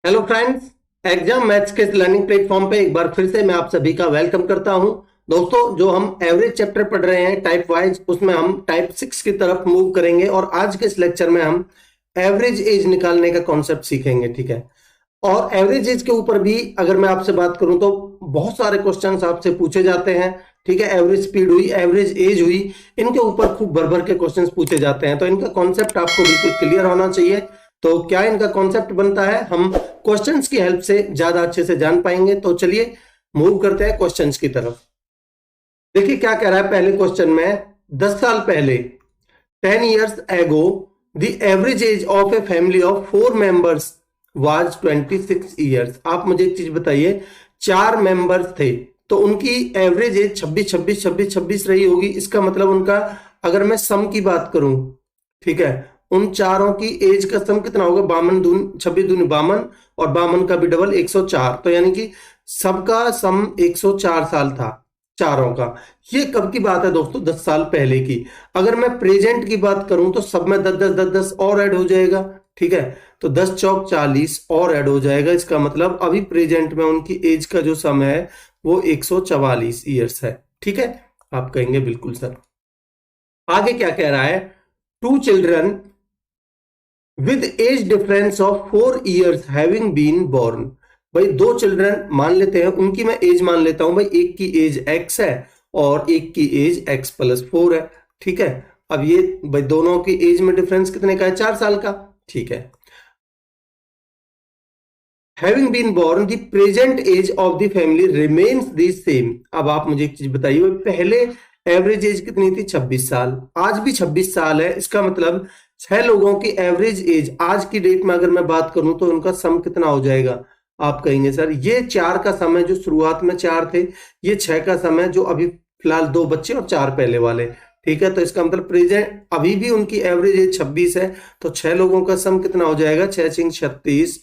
Hello friends, exam maths के learning platform पे एक बार फिर से मैं आप सभी का वेलकम करता हूं। दोस्तों, जो हम एवरेज चैप्टर पढ़ रहे हैं टाइप वाइज, उसमें हम टाइप 6 की तरफ मूव करेंगे और आज के इस लेक्चर में हम एवरेज एज निकालने का कॉन्सेप्ट सीखेंगे। ठीक है, और एवरेज एज के ऊपर भी अगर मैं आपसे बात करूं तो बहुत सारे क्वेश्चंस आपसे पूछे जाते हैं। ठीक है, एवरेज स्पीड हुई, एवरेज एज हुई, इनके ऊपर खूब भर भर के क्वेश्चंस पूछे जाते हैं, तो इनका कॉन्सेप्ट आपको बिल्कुल क्लियर होना चाहिए। तो क्या इनका कॉन्सेप्ट बनता है, हम क्वेश्चंस की हेल्प से ज्यादा अच्छे से जान पाएंगे। तो चलिए मूव करते हैं क्वेश्चंस की तरफ। देखिए क्या कह रहा है पहले क्वेश्चन में, 10 साल पहले 10 years ago the average age of a family of 4 members was 26 years। आप मुझे एक चीज बताइए, 4 मेंबर्स थे तो उनकी एवरेज एज 26 26 26 26 रही होगी। इसका मतलब उनका, अगर मैं सम की बात करूं, ठीक है, उन चारों की एज का सम कितना होगा, 52 दूनी 26 दूनी 52 और 52 का भी डबल 104। तो यानी कि सबका सम 104 साल था चारों का। ये कब की बात है दोस्तों, 10 साल पहले की। अगर मैं प्रेजेंट की बात करूं तो सब में 10 10 10 10 और ऐड हो जाएगा। ठीक है, तो 10 चौक 40 और ऐड हो जाएगा। इसका मतलब अभी प्रेजेंट में उनकी एज का जो सम है वो 144 ईयर्स है। ठीक है, आप कहेंगे बिल्कुल सर। आगे क्या कह रहा है, 2 children with age difference of 4 years having been born. भाई 2 चिल्ड्रन मान लेते हैं, उनकी मैं एज मान लेता हूं। भाई एक की एज x है और एक की एज x+4 है। ठीक है, अब ये भाई दोनों की एज में डिफरेंस कितने का है, 4 साल का। ठीक है, having been born the present age of the family remains the same. अब आप मुझे एक चीज बताइए, पहले एवरेज एज कितनी थी, 26 साल, आज भी 26 साल है। इसका मतलब 6 लोगों की एवरेज एज आज की डेट में अगर मैं बात करूं तो उनका सम कितना हो जाएगा। आप कहेंगे सर ये 4 का सम है, जो शुरुआत में 4 थे, ये 6 का सम है, जो अभी फिलहाल 2 बच्चे और 4 पहले वाले। ठीक है, तो इसका मतलब प्रेजेंट अभी भी उनकी एवरेज एज 26 है, तो 6 लोगों का सम कितना हो जाएगा, 6 6 36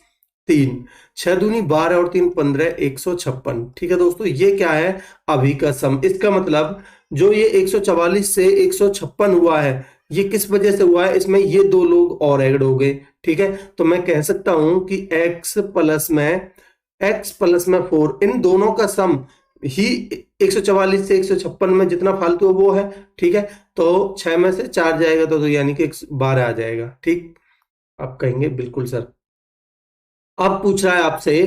3, 6 दूनी 12 और 3 15, 156। ठीक है दोस्तों, ये क्या है, अभी का सम। इसका मतलब जो ये 144 से 156 हुआ है, ये किस वजह से हुआ है, इसमें ये 2 लोग और ऐड हो गए। ठीक है, तो मैं कह सकता हूं कि x प्लस में 4, इन दोनों का सम ही 144 से 156 में जितना फालतू है वो है। ठीक है, तो 6 में से 4 जाएगा तो यानी कि 12 आ जाएगा। ठीक, आप कहेंगे बिल्कुल सर। अब पूछ रहा है आपसे,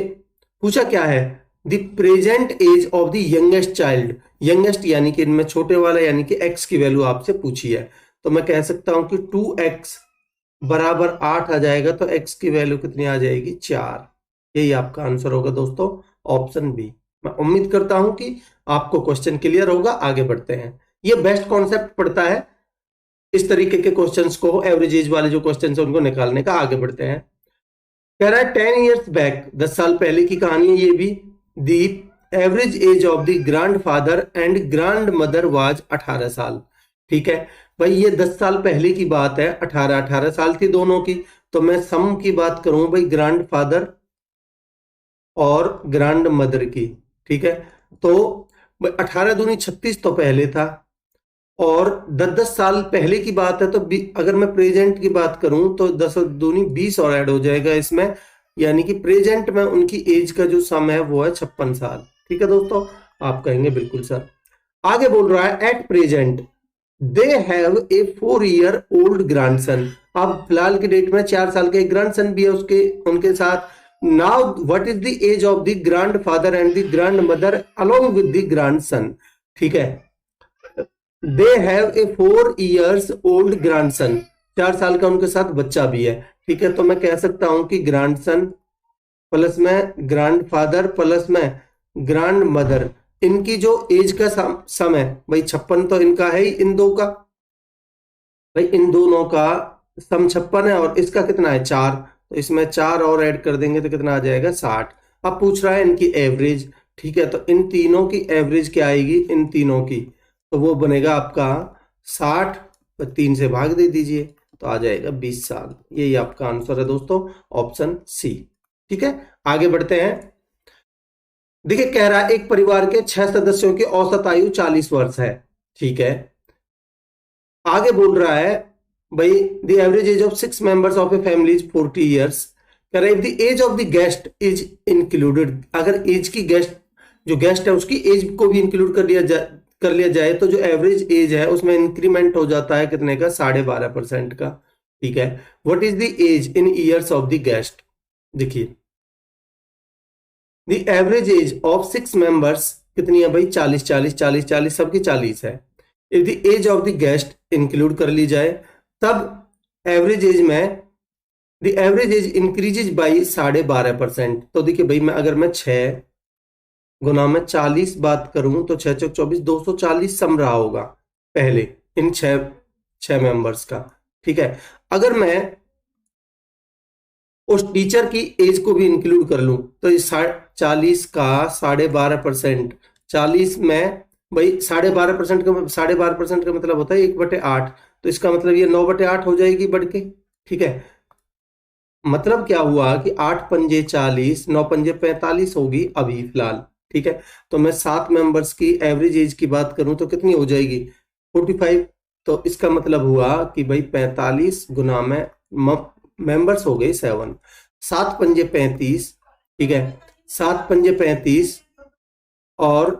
पूछा क्या है, the present age of the youngest child. Youngest यानी कि इनमें छोटे वाला, यानी कि x की वैल्यू आपसे पूछी है। तो मैं कह सकता हूं कि 2x बराबर 8 आ जाएगा, तो x की वैल्यू कितनी आ जाएगी, 4। यही आपका आंसर होगा दोस्तों, ऑप्शन बी। मैं उम्मीद करता हूं कि आपको क्वेश्चन क्लियर होगा। आगे बढ़ते हैं, ये बेस्ट कॉन्सेप्ट पड़ता है इस तरीके के क्वेश्चंस को, एवरेज एज वाले जो क्वेश्चंस है उनको निकालने का। आगे बढ़ते हैं, कह रहा है 10 years बैक, 10 साल पहले की कहानी है ये भी। The average age of the grandfather and grand mother was 18 साल। ठीक है भाई, ये 10 साल पहले की बात है, 18 साल थी दोनों की। तो मैं सम की बात करूं भाई, ग्रैंड फादर और ग्रैंड मदर की। ठीक है, तो 18 दूनी 36 तो पहले था, और 10 10 साल पहले की बात है, तो अगर मैं प्रेजेंट की बात करूं तो 10 दूनी 20 और ऐड हो जाएगा इसमें, यानी कि प्रेजेंट में उनकी एज का जो सम है वो है 56 साल। ठीक है दोस्तों, आप कहेंगे बिल्कुल सर। आगे बोल रहा है, at present they have a 4 year old grandson. अब फिलहाल की डेट में 4 साल का एक ग्रैंडसन भी है उसके उनके साथ। Now what is the age of the grandfather and the grandmother along with the grandson. ठीक है, they have a 4 years old grandson, 4 साल का उनके साथ बच्चा भी है। ठीक है, तो मैं कह सकता हूं कि ग्रैंडसन प्लस में ग्रैंड फादर प्लस में ग्रैंड मदर, इनकी जो एज का सम है भाई 56 तो इनका है ही, इन दो का, भाई इन दोनों का सम 56 है, और इसका कितना है 4, तो इसमें 4 और ऐड कर देंगे तो कितना आ जाएगा 60। अब पूछ रहा है इनकी एवरेज। ठीक है, तो इन तीनों की एवरेज क्या आएगी, इन तीनों की, तो वो बनेगा आपका 60, 3 से भाग दे दीजिए तो आ जाएगा 20 साल। यही आपका आंसर है दोस्तों, ऑप्शन सी। ठीक है, आगे बढ़ते हैं। देखिए कह रहा है एक परिवार के 6 सदस्यों की औसत आयु 40 वर्ष है। ठीक है, आगे बोल रहा है भाई the average age of 6 members of a family is 40 years। कह रहा है if the age of the guest is included, अगर एज की गेस्ट, जो गेस्ट है उसकी एज को भी इंक्लूड कर लिया जाए तो जो एवरेज एज है उसमें इंक्रीमेंट हो जाता है कितने का, 12.5% का। ठीक है, what is the age in years of the guest. देखिए the average age of 6 members कितनी है भाई, 40 40 40 40, सबकी 40 है। If the age of the guest include कर ली जाए तब एवरेज एज में, the average age increases by 12.5%। तो देखिए भाई मैं अगर मैं 6 गुना में 40 बात करूं तो 6 चौक 24, 240 सम रहा होगा पहले इन 6 मेंबर्स का। ठीक है, अगर मैं उस टीचर की एज को भी इंक्लूड कर लूं तो ये 40 का 12.5%, 40 में भाई 12.5% का, 12.5% का मतलब होता है 1/8, तो इसका मतलब ये 9/8 हो जाएगी बढ़ के। ठीक है, मतलब क्या हुआ कि 8 पंजे 40, 9 पंजे 45 होगी अभी फिलहाल। ठीक है, तो मैं 7 मेंबर्स की एवरेज एज की बात करूं तो कितनी हो जाएगी, 45। तो इसका मतलब हुआ कि भाई 45 गुना में मेंबर्स हो गए 7, 7 पंजे 35। ठीक है, 7 पंजे 35 और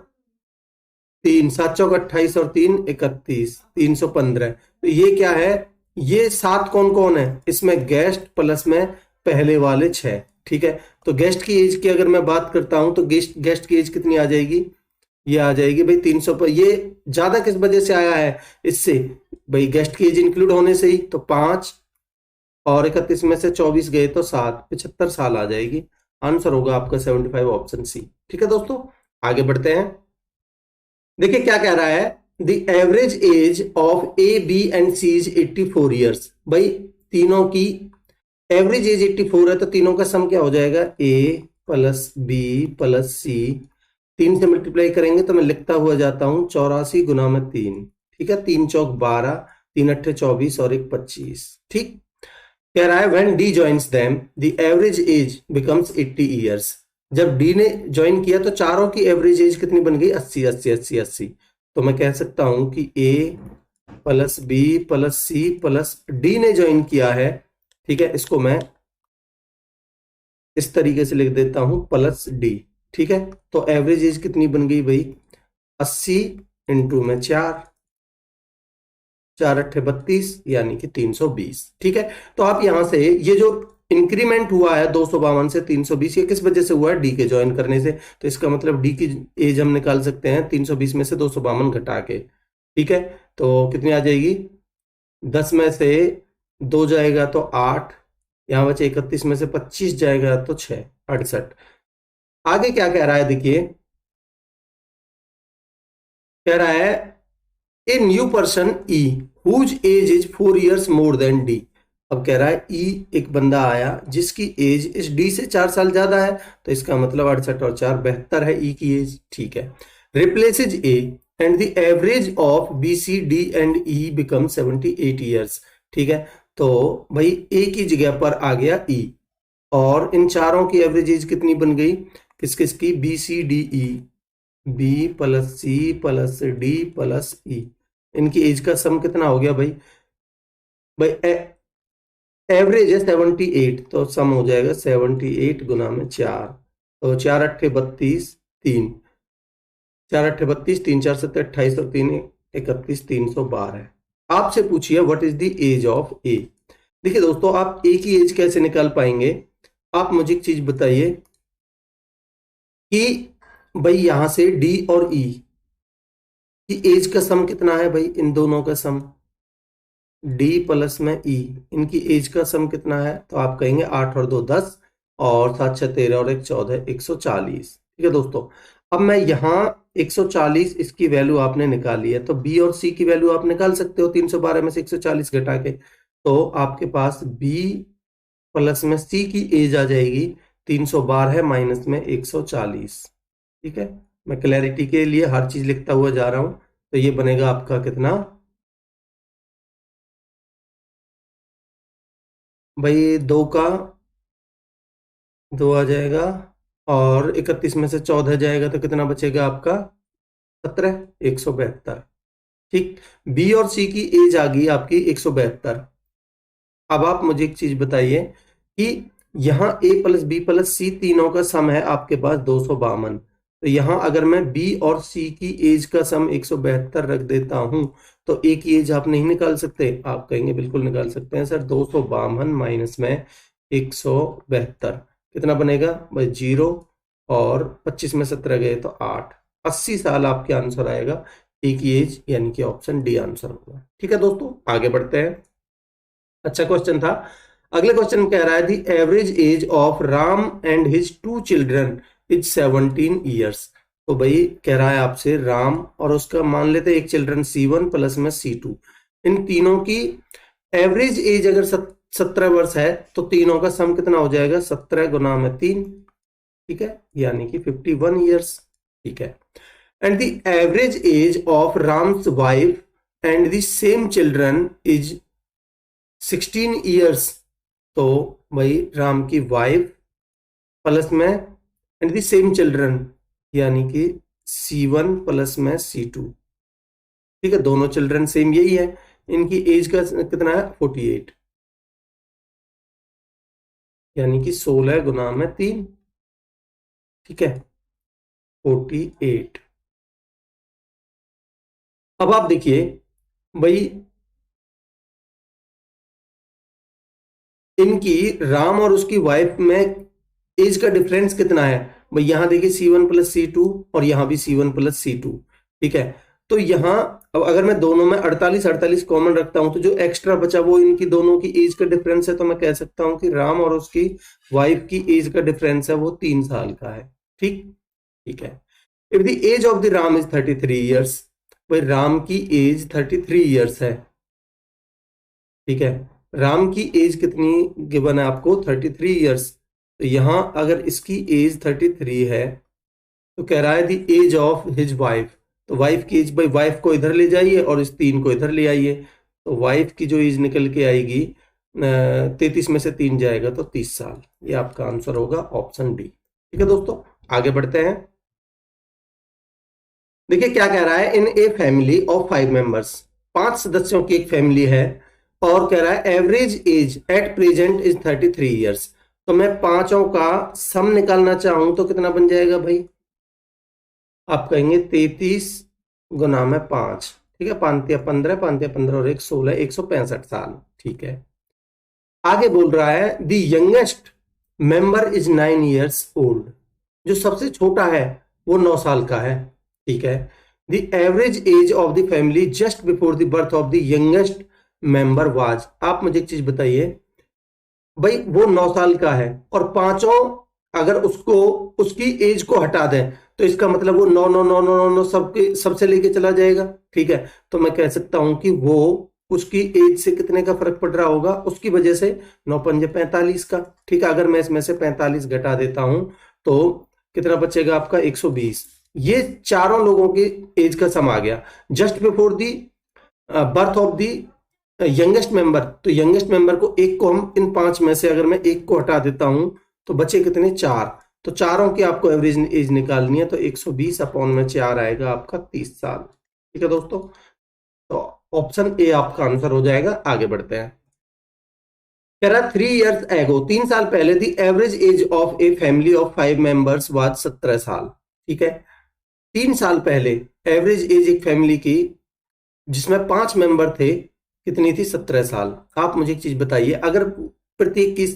3 7 चौक 28 और 3 31, 315। तो ये क्या है, ये 7 कौन कौन है, इसमें गेस्ट प्लस में पहले वाले 6। ठीक है, तो गेस्ट की एज की अगर मैं बात करता हूं तो गेस्ट की एज कितनी आ जाएगी, ये आ जाएगी भाई 300 पर। ये ज्यादा किस वजह से आया है, इससे भाई गेस्ट की एज इंक्लूड होने से ही, तो 5 और 31 में से 24 गए तो 7, 75 साल आ जाएगी। आंसर होगा आपका 75, ऑप्शन सी। ठीक है दोस्तों, आगे बढ़ते हैं। देखिए क्या कह रहा है, the average age of A B and C is 84 years. भाई तीनों की एवरेज एज 84 है तो तीनों का सम क्या हो जाएगा, ए प्लस बी प्लस सी। 3 से मल्टीप्लाई करेंगे तो मैं लिखता हुआ जाता हूं 84 गुना में 3। ठीक है, 3 चौक 12, 3 अट्ठे 24 और 1 25। ठीक, कह रहा है when D joins them the average as becomes 80 years. जब डी ने ज्वाइन किया तो चारों की एवरेज एज कितनी बन गई, 80 80 80 80। तो मैं कह सकता हूं कि A plus B plus C plus D ने ज्वाइन किया है। ठीक है, इसको मैं इस तरीके से लिख देता हूं प्लस डी। ठीक है, तो एवरेज एज कितनी बन गई भाई, 80 इंटू में 4, 4 अट्ठे 32 यानी कि 320। ठीक है, तो आप यहां से ये जो इंक्रीमेंट हुआ है 252 से 320, ये किस वजह से हुआ है, डी के ज्वाइन करने से। तो इसका मतलब डी की एज हम निकाल सकते हैं 320 में से 252 घटा के। ठीक है, तो कितनी आ जाएगी, 10 में से 2 जाएगा तो 8, यहां बचे 31 में से 25 जाएगा तो 6, 68। आगे क्या कह रहा है देखिए, कह रहा है a new person E whose age is 4 years more than D. अब कह रहा है ई एक बंदा आया जिसकी एज इस डी से 4 साल ज्यादा है, तो इसका मतलब 68 और 4 72 है ई की एज। ठीक है, replaces A and the average of B C D and E become 78 years. ठीक है, तो भाई ए की जगह पर आ गया ई और इन चारों की एवरेज एज कितनी बन गई, किस किस की, B C D E, B plus C plus D plus E, इनकी एज का सम कितना हो गया भाई, भाई एवरेज है 78, तो सम हो जाएगा 78 गुना में 4, तो 4 अट्ठे 32, 3 4 अट्ठे 32, 3 4 7 28 और 3 31, 312। आपसे पूछिए what is the age of A. देखिए दोस्तों, आप ए की एज कैसे निकाल पाएंगे, आप मुझे एक चीज बताइए कि भाई यहां से डी और ई की एज का सम कितना है, भाई इन दोनों का सम, डी प्लस में ई, इनकी एज का सम कितना है, तो आप कहेंगे 8 और 2 10 और 7 6 13 और 1 14, 140। ठीक है दोस्तों, अब मैं यहाँ 140 इसकी वैल्यू आपने निकाली है, तो बी और सी की वैल्यू आप निकाल सकते हो 312 में से 140 घटा के। तो आपके पास बी प्लस में सी की एज आ जाएगी 312 माइनस में 140। ठीक है, मैं क्लैरिटी के लिए हर चीज लिखता हुआ जा रहा हूं, तो ये बनेगा आपका कितना भाई, 2 का 2 आ जाएगा और 31 में से 14 जाएगा तो कितना बचेगा आपका, 17, 172। ठीक, बी और सी की एज आ गई आपकी 172। अब आप मुझे एक चीज बताइए कि यहाँ a प्लस बी प्लस सी तीनों का सम है आपके पास 252। तो यहाँ अगर मैं b और c की एज का सम 172 रख देता हूं तो a की एज आप नहीं निकाल सकते? आप कहेंगे बिल्कुल निकाल सकते हैं सर। 252 माइनस में 172 कितना बनेगा भाई? 0 और 25 में 17 गए तो 8। 80 साल आपके आंसर आएगा ए की एज, यानी कि ऑप्शन डी आंसर होगा। ठीक है दोस्तों, आगे बढ़ते हैं। अच्छा क्वेश्चन था। अगले क्वेश्चन में कह रहा है the average age of Ram and his 2 children is 17 years. तो भाई कह रहा है आपसे राम और उसका मान लेते हैं एक चिल्ड्रन C1 प्लस में C2, इन तीनों की एवरेज एज अगर 17 वर्ष है तो तीनों का सम कितना हो जाएगा? 17 गुना में 3, ठीक है, यानी कि 51 ईयर्स। ठीक है। And the average age of Ram's wife and the same children is 16 years. तो भाई राम की वाइफ प्लस में एंड द सेम चिल्ड्रन, यानी कि C1 प्लस में C2, ठीक है, दोनों चिल्ड्रन सेम यही है। इनकी एज का कितना है? 48, यानी कि 16 गुना में 3, ठीक है, 48। अब आप देखिए भाई इनकी राम और उसकी वाइफ में एज का डिफरेंस कितना है भाई? यहां देखिए C1 प्लस C2 और यहां भी C1 प्लस C2, ठीक है। तो यहां अब अगर मैं दोनों में 48 48 कॉमन रखता हूं तो जो एक्स्ट्रा बचा वो इनकी दोनों की एज का डिफरेंस है। तो मैं कह सकता हूं कि राम और उसकी वाइफ की एज का डिफरेंस है वो 3 साल का है। ठीक, ठीक है। If the age of the Ram is 33 years, भाई राम की एज 33 ईयर्स है, ठीक है। राम की एज कितनी गिवन है आपको? 33 ईयर्स। तो यहां अगर इसकी एज 33 है तो कह रहा है दी एज ऑफ हिज वाइफ। तो वाइफ की एज, भाई वाइफ को इधर ले जाइए और इस 3 को इधर ले आइए। तो वाइफ की जो एज निकल के आएगी 33 में से 3 जाएगा तो 30 साल। ये आपका आंसर होगा ऑप्शन डी। ठीक है दोस्तों, आगे बढ़ते हैं। देखिए क्या कह रहा है। इन ए फैमिली ऑफ 5 मेंबर्स, 5 सदस्यों की एक फैमिली है और कह रहा है average age at present is 33 years. तो मैं पांचों का सम निकालना चाहूं तो कितना बन जाएगा भाई? आप कहेंगे 33 गुना में 5, ठीक है, 5 5 15 और 1 16, 165 साल। ठीक है। आगे बोल रहा है the youngest member is 9 years old. जो सबसे छोटा है वो 9 साल का है। ठीक है। The average age of the family just before the birth of the youngest member was. आप मुझे एक चीज बताइए भाई, वो 9 साल का है और पांचों अगर उसको उसकी एज को हटा दें तो इसका मतलब वो 9 9 9 9 9 9 सबके सबसे लेके चला जाएगा। ठीक है। तो मैं कह सकता हूं कि वो उसकी एज से कितने का फर्क पड़ रहा होगा? उसकी वजह से 9 पंजे 45 का। ठीक है। अगर मैं इसमें से 45 घटा देता हूं तो कितना बचेगा आपका? 120। ये चारों लोगों की एज का सम आ गया just before the birth of the youngest member. तो यंगेस्ट मेंबर को एक को हम इन 5 में से अगर मैं एक को हटा देता हूं तो बचे कितने? 4। तो चारों की आपको एवरेज एज निकालनी है तो 120 अपॉन में 4 आएगा आपका 30 साल। ठीक है दोस्तों, तो ऑप्शन ए आपका आंसर हो जाएगा। आगे बढ़ते हैं। कह रहा 3 ईयर्स एगो, 3 साल पहले the average age of a family of 5 members was 17 साल। ठीक है। 3 साल पहले एवरेज एज एक फैमिली की जिसमें 5 मेंबर थे कितनी थी? 17 साल। आप मुझे एक चीज बताइए, अगर प्रत्येक की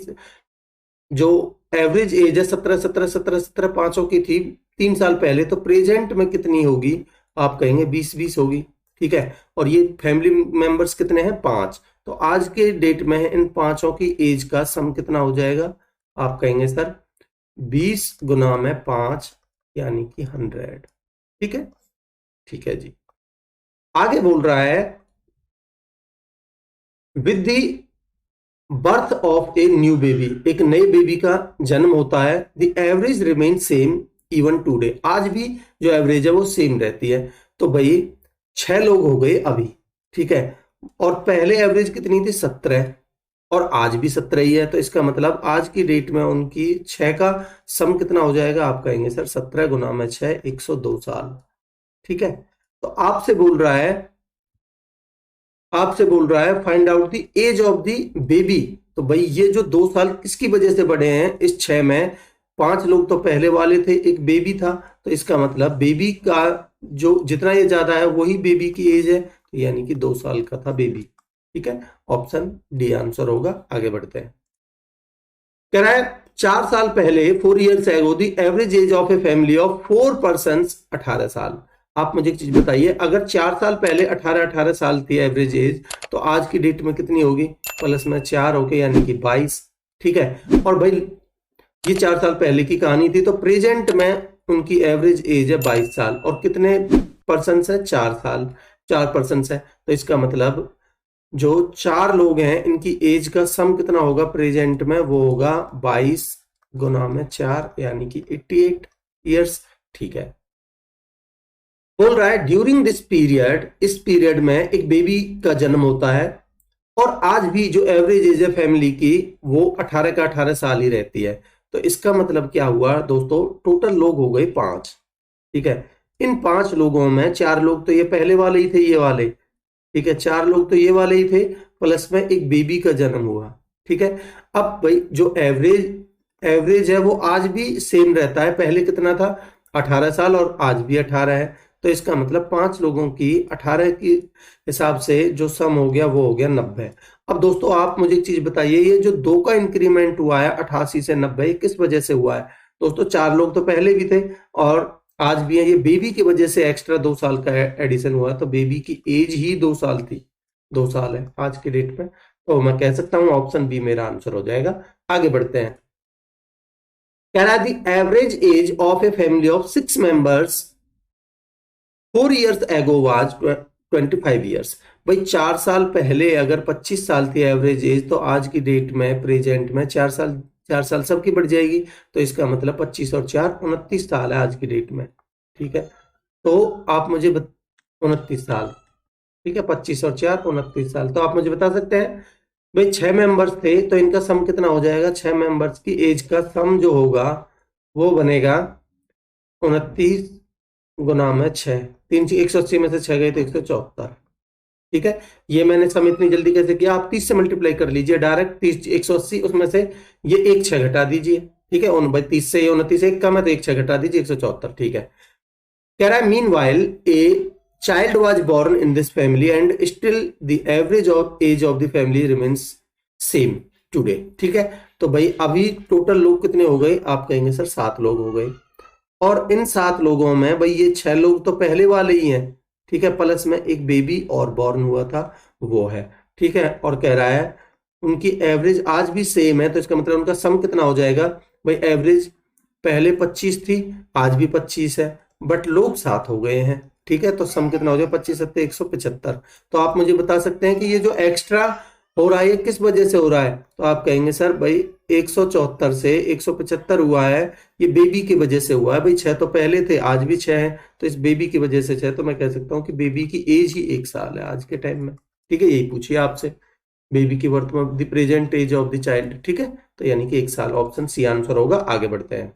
जो एवरेज एज है 17 17 17 17 पांचों की थी 3 साल पहले, तो प्रेजेंट में कितनी होगी? आप कहेंगे 20 20 होगी। ठीक है। और ये फैमिली मेंबर्स कितने हैं? 5। तो आज के डेट में इन पांचों की एज का सम कितना हो जाएगा? आप कहेंगे सर 20 गुना में 5, यानी कि 100। ठीक है, ठीक है जी। आगे बोल रहा है with the birth of a new baby, एक नए बेबी का जन्म होता है, the average remain same even today. आज भी जो एवरेज है वो सेम रहती है। तो भाई 6 लोग हो गए अभी। ठीक है। और पहले एवरेज कितनी थी? 17, और आज भी 17 ही है। तो इसका मतलब आज की डेट में उनकी 6 का सम कितना हो जाएगा? आप कहेंगे सर 17 गुना में 6, 102 साल। ठीक है। तो आपसे बोल रहा है find out the age of the baby. तो भाई ये जो 2 साल किसकी वजह से बढ़े हैं, इस 6 में 5 लोग तो पहले वाले थे, एक बेबी था, तो इसका मतलब बेबी का जो जितना ये ज्यादा है वही बेबी की एज है, तो यानी कि 2 साल का था बेबी। ठीक है, ऑप्शन डी आंसर होगा। आगे बढ़ते हैं। कह रहा है 4 साल पहले 4 years एगो the average age of a family of 4 person 18 साल। आप मुझे एक चीज बताइए, अगर 4 साल पहले 18 साल थी एवरेज एज, तो आज की डेट में कितनी होगी, प्लस में 4 हो गए यानी कि 22। ठीक है, और भाई ये 4 साल पहले की कहानी थी, तो प्रेजेंट में उनकी एवरेज एज है 22 साल, और कितने पर्सन है, 4 साल, 4 पर्सन है, तो इसका मतलब जो 4 लोग हैं इनकी एज का सम कितना होगा प्रेजेंट में, वो होगा 22 गुना में 4 यानी कि 88 ईयर्स। ठीक है, बोल रहा है ड्यूरिंग दिस पीरियड, इस पीरियड में एक बेबी का जन्म होता है, और आज भी जो एवरेज एज है फैमिली की वो 18 का 18 साल ही रहती है। तो इसका मतलब क्या हुआ दोस्तों, टोटल लोग हो गए 5। ठीक है, इन 5 लोगों में 4 लोग तो ये पहले वाले ही थे, ये वाले। ठीक है, 4 लोग तो ये वाले ही थे, प्लस में एक बेबी का जन्म हुआ। ठीक है, अब भाई जो एवरेज है वो आज भी सेम रहता है, पहले कितना था 18 साल, और आज भी 18 है। तो इसका मतलब 5 लोगों की 18 की हिसाब से जो सम हो गया वो हो गया 90। अब दोस्तों आप मुझे एक चीज बताइए, ये जो 2 का इंक्रीमेंट हुआ है 88 से 90, किस वजह से हुआ है दोस्तों, 4 लोग तो पहले भी थे और आज भी है, ये बेबी की वजह से एक्स्ट्रा 2 साल का एडिशन हुआ, तो बेबी की एज ही 2 साल थी, 2 साल है आज की डेट में। तो मैं कह सकता हूं ऑप्शन बी मेरा आंसर हो जाएगा। आगे बढ़ते हैं। कह रहा है the average age of a family of 6 members 4 years ago was 25 years। भाई 4 साल पहले अगर 25 साल थी एवरेज एज, तो आज की डेट में प्रेजेंट में 4 साल सबकी बढ़ जाएगी, तो इसका मतलब 25 और 4 29 साल है आज की डेट में। ठीक है, तो आप मुझे 29 साल, ठीक है, 25 और 4 29 साल, तो आप मुझे बता सकते हैं भाई 6 मेंबर्स थे तो इनका सम कितना हो जाएगा, 6 मेंबर्स की एज का सम जो होगा वो बनेगा 29 गुना में 6, 180 में से 6 गए तो 174। ठीक है, ये मैंने सम इतनी जल्दी कैसे किया, आप 30 से मल्टीप्लाई कर लीजिए डायरेक्ट, 30 180 उसमें से ये एक 6 घटा दीजिए। ठीक है, भाई 30 से 29 एक कम है तो एक 6 घटा दीजिए 174। ठीक है, कह रहा है meanwhile a child was born in this family and still the average of age of the family remains same today. ठीक है, तो भाई अभी टोटल लोग कितने हो गए, आप कहेंगे सर 7 लोग हो गए, और इन 7 लोगों में भाई ये 6 लोग तो पहले वाले ही हैं। ठीक है, प्लस में एक बेबी और बॉर्न हुआ था वो है। ठीक है, और कह रहा है उनकी एवरेज आज भी सेम है, तो इसका मतलब उनका सम कितना हो जाएगा, भाई एवरेज पहले 25 थी, आज भी 25 है, बट लोग 7 हो गए हैं। ठीक है, तो सम कितना हो जाएगा, 25 सत्ते 175। तो आप मुझे बता सकते हैं कि ये जो एक्स्ट्रा हो रहा है ये किस वजह से हो रहा है, तो आप कहेंगे सर भाई 174 से 175 हुआ है, ये बेबी की वजह से हुआ है। भाई 6 तो पहले थे, आज भी 6 है, तो इस बेबी की वजह से 6, तो मैं कह सकता हूँ कि बेबी की एज ही 1 साल है आज के टाइम में। ठीक है, यही पूछिए आपसे, बेबी की वर्तमान the present age of the child. ठीक है, तो यानी कि 1 साल, ऑप्शन सी आंसर होगा। आगे बढ़ते हैं,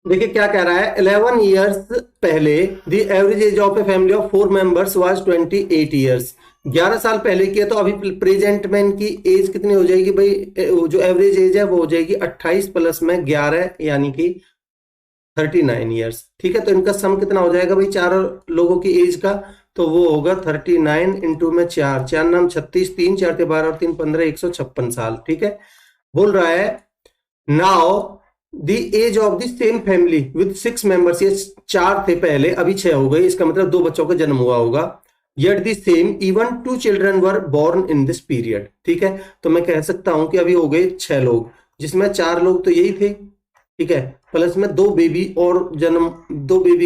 देखिए क्या कह रहा है, 11 years पहले the average age of a family of 4 members was 28 years। 11 साल पहले की है, तो अभी प्रेजेंट में इनकी एज कितनी हो जाएगी भाई, जो एवरेज एज है वो हो जाएगी 28 प्लस में 11 यानी कि 39 ईयर्स। ठीक है, तो इनका सम कितना हो जाएगा भाई 4 लोगों की एज का, तो वो होगा 39 इंटू में 4, 4 नाम 36, 3 4 के 12 और 3 15, 156 साल। ठीक है, बोल रहा है now the age of the same family with 6 members, ये 4 थे पहले, अभी 6 हो गए, इसका मतलब 2 बच्चों का जन्म हुआ होगा। Yet the same even 2 children were born in this period. ठीक है, तो मैं कह सकता हूं कि अभी हो गए 6 लोग, जिसमें 4 लोग तो यही थे। ठीक है, प्लस में 2 बेबी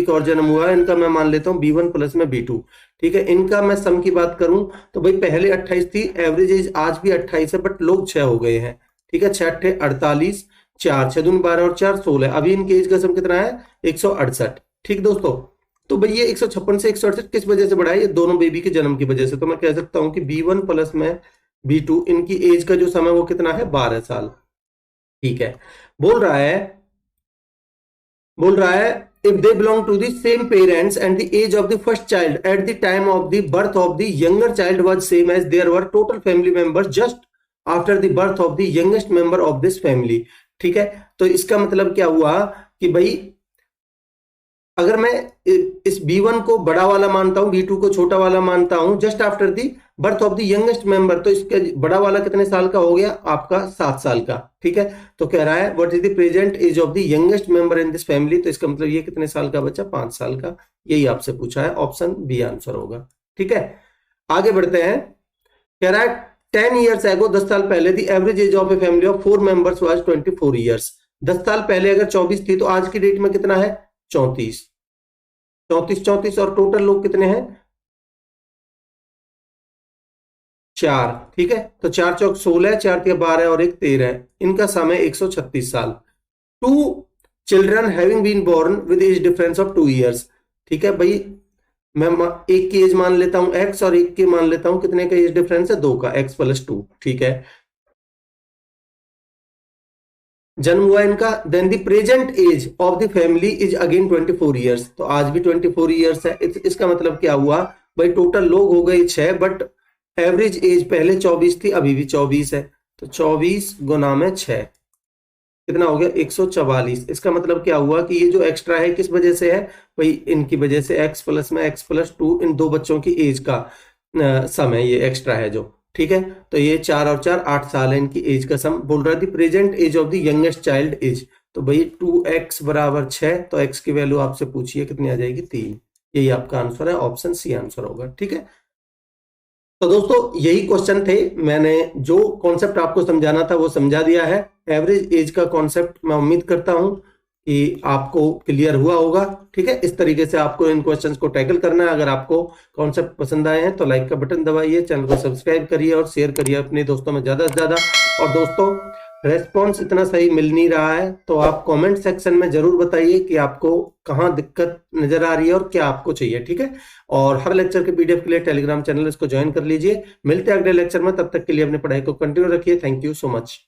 का और जन्म हुआ है, इनका मैं मान लेता हूं B1 प्लस में B2। ठीक है, इनका मैं सम की बात करूं तो भाई पहले 28 थी, एवरेज एज आज भी 28 है, बट लोग 6 हो गए हैं। ठीक है, 6 अट्ठे 48, 4 6 दूनी 12 और 4 16, अभी इनके एज का सम कितना है 168। ठीक दोस्तों, तो भाई ये 156 से 168 किस वजह से बढ़ा है, ये दोनों बेबी के जन्म की वजह से, तो मैं कह सकता हूं कि B1 प्लस में B2 इनकी एज का जो समय वो कितना है 12 साल। ठीक है, बोल रहा है if they belong to the same parents and the age of the first child at the time of the birth of the younger child was same as there were total family members just after the birth of the youngest member of this family. ठीक है, तो इसका मतलब क्या हुआ कि भाई अगर मैं इस B1 को बड़ा वाला मानता हूं, B2 को छोटा वाला मानता हूं, just after the birth of the youngest member, तो इसका बड़ा वाला कितने साल का हो गया आपका 7 साल का। ठीक है, तो कह रहा है what is the present age of the youngest member in this family, तो इसका मतलब ये कितने साल का बच्चा, 5 साल का। यही आपसे पूछा है, ऑप्शन बी आंसर होगा। ठीक है, आगे बढ़ते हैं। कह रहा है 10 years ago, 10 साल पहले the average age of a family of 4 members was 24 years। 10 साल पहले अगर 24 थी तो आज की डेट में कितना है, 34। 34 और टोटल लोग कितने हैं, 4। ठीक है, तो 4 चौक 16, 4 तिया 12 और 1 13, इनका समय 136 साल। 2 children having been born with age difference of 2 years। ठीक है भाई, मैं एक की एज मान लेता हूं x और एक की मान लेता हूं कितने का एज डिफरेंस है, 2 का, x + 2। ठीक है, जन्म हुआ इनका, then the present age of the family is again 24 years, तो आज भी 24 years है। इसका मतलब क्या हुआ भाई, टोटल लोग हो गए 6, बट एवरेज एज पहले 24 थी, अभी भी 24 है, तो 24 गुना में 6 कितना हो गया, 144। इसका मतलब क्या हुआ कि ये जो एक्स्ट्रा है किस वजह से है भाई, इनकी वजह से, x प्लस में x + 2, इन दो बच्चों की एज का समय ये एक्स्ट्रा है जो। ठीक है, तो ये 4 और 4 8 साल है इनकी एज का सम। बोल रहा है the present age of the youngest child age, तो भाई 2x = 6, तो x की वैल्यू आपसे पूछिए कितनी आ जाएगी, 3। यही आपका आंसर है, ऑप्शन सी आंसर होगा। ठीक है, तो दोस्तों यही क्वेश्चन थे, मैंने जो कॉन्सेप्ट आपको समझाना था वो समझा दिया है। एवरेज एज का कॉन्सेप्ट मैं उम्मीद करता हूं कि आपको क्लियर हुआ होगा। ठीक है, इस तरीके से आपको इन क्वेश्चंस को टैकल करना है। अगर आपको कॉन्सेप्ट पसंद आए हैं तो लाइक का बटन दबाइए, चैनल को सब्सक्राइब करिए और शेयर करिए अपने दोस्तों में ज्यादा से ज्यादा। और दोस्तों रेस्पॉन्स इतना सही मिल नहीं रहा है, तो आप कमेंट सेक्शन में जरूर बताइए कि आपको कहाँ दिक्कत नजर आ रही है और क्या आपको चाहिए। ठीक है, और हर लेक्चर के PDF के लिए टेलीग्राम चैनल इसको ज्वाइन कर लीजिए। मिलते हैं अगले लेक्चर में, तब तक के लिए अपनी पढ़ाई को कंटिन्यू रखिए। Thank you so much.